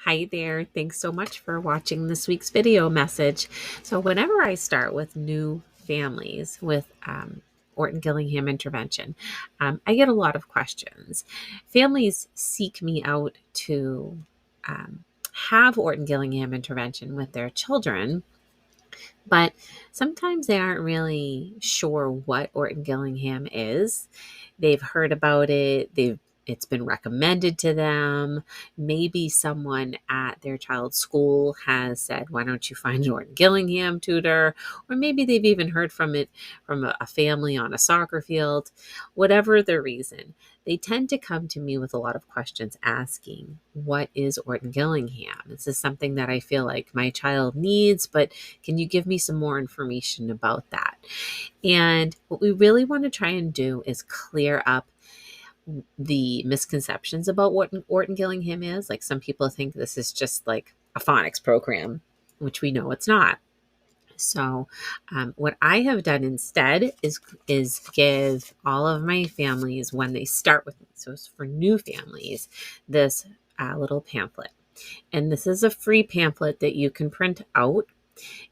Hi there. Thanks so much for watching this week's video message. So whenever I start with new families with Orton Gillingham intervention, I get a lot of questions. Families seek me out to have Orton Gillingham intervention with their children, but sometimes they aren't really sure what Orton Gillingham is. They've heard about it. It's been recommended to them. Maybe someone at their child's school has said, "Why don't you find an Orton Gillingham tutor?" Or maybe they've even heard from it from a family on a soccer field. Whatever the reason, they tend to come to me with a lot of questions asking, "What is Orton Gillingham? This is something that I feel like my child needs, but can you give me some more information about that?" And what we really want to try and do is clear up the misconceptions about what Orton Gillingham is. Like, some people think this is just like a phonics program, which we know it's not. So, what I have done instead is give all of my families, when they start with me, so it's for new families, this little pamphlet. And this is a free pamphlet that you can print out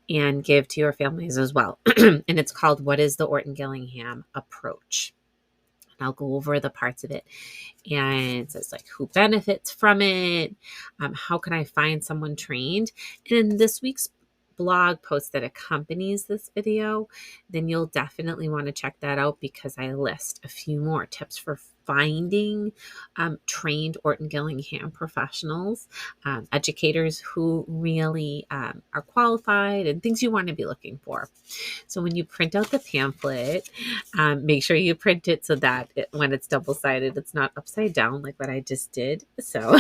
and give to your families as well. And it's called "What is the Orton Gillingham Approach?" I'll go over the parts of it. And it says, like, who benefits from it? How can I find someone trained? And in this week's blog post that accompanies this video, then you'll definitely want to check that out, because I list a few more tips for finding trained Orton Gillingham professionals, educators who really are qualified, and things you want to be looking for. So when you print out the pamphlet, make sure you print it so that when it's double-sided, it's not upside down like what I just did. So,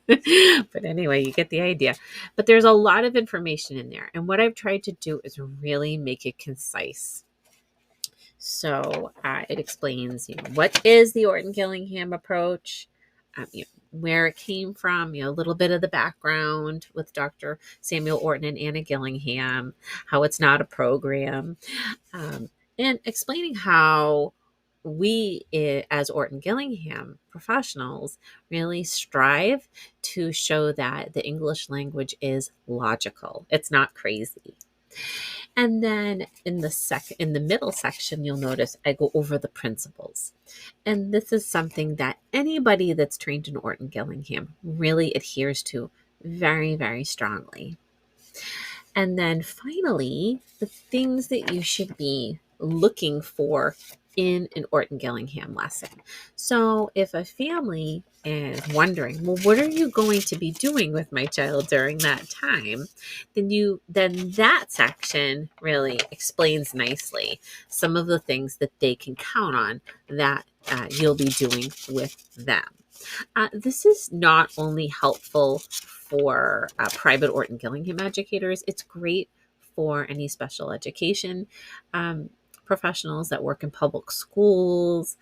but anyway, you get the idea. But there's a lot of information in there. And what I've tried to do is really make it concise. So it explains, what is the Orton Gillingham approach, where it came from, a little bit of the background with Dr. Samuel Orton and Anna Gillingham, how it's not a program, and explaining how we, as Orton Gillingham professionals, really strive to show that the English language is logical. It's not crazy. And then in the middle section, you'll notice I go over the principles. And this is something that anybody that's trained in Orton Gillingham really adheres to very, very strongly. And then finally, the things that you should be looking for in an Orton Gillingham lesson. So if a family is wondering, well, what are you going to be doing with my child during that time? Then that section really explains nicely some of the things that they can count on that you'll be doing with them. This is not only helpful for private Orton Gillingham educators, it's great for any special education professionals that work in public schools.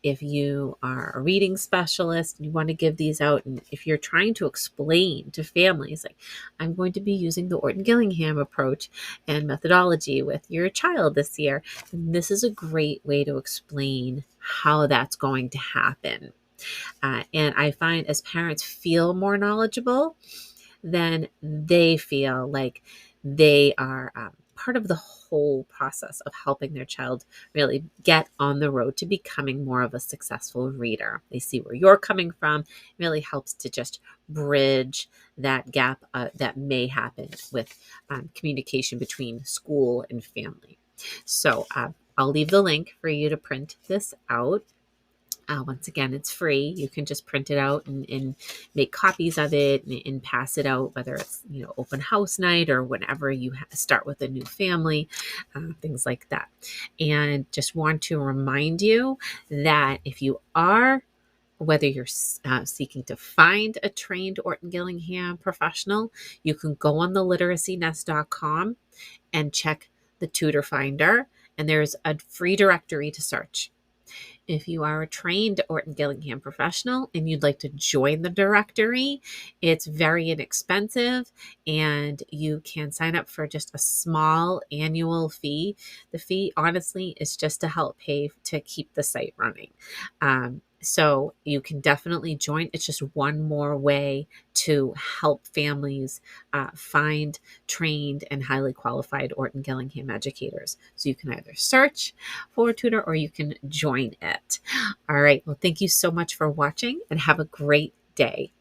If you are a reading specialist and you want to give these out, and if you're trying to explain to families, like, I'm going to be using the Orton Gillingham approach and methodology with your child this year, then this is a great way to explain how that's going to happen. And I find as parents feel more knowledgeable, then they feel like they are part of the whole process of helping their child really get on the road to becoming more of a successful reader. They see where you're coming from. It really helps to just bridge that gap that may happen with communication between school and family. So I'll leave the link for you to print this out. Once again, it's free. You can just print it out and make copies of it and pass it out, whether it's, open house night or whenever you start with a new family, things like that. And just want to remind you that if you are, whether you're seeking to find a trained Orton Gillingham professional, you can go on the literacynest.com and check the tutor finder, and there's a free directory to search. If you are a trained Orton Gillingham professional and you'd like to join the directory, it's very inexpensive, and you can sign up for just a small annual fee. The fee, honestly, is just to help pay to keep the site running. So you can definitely join. It's just one more way to help families find trained and highly qualified Orton Gillingham educators. So you can either search for a tutor or you can join it. All right. Well, thank you so much for watching and have a great day.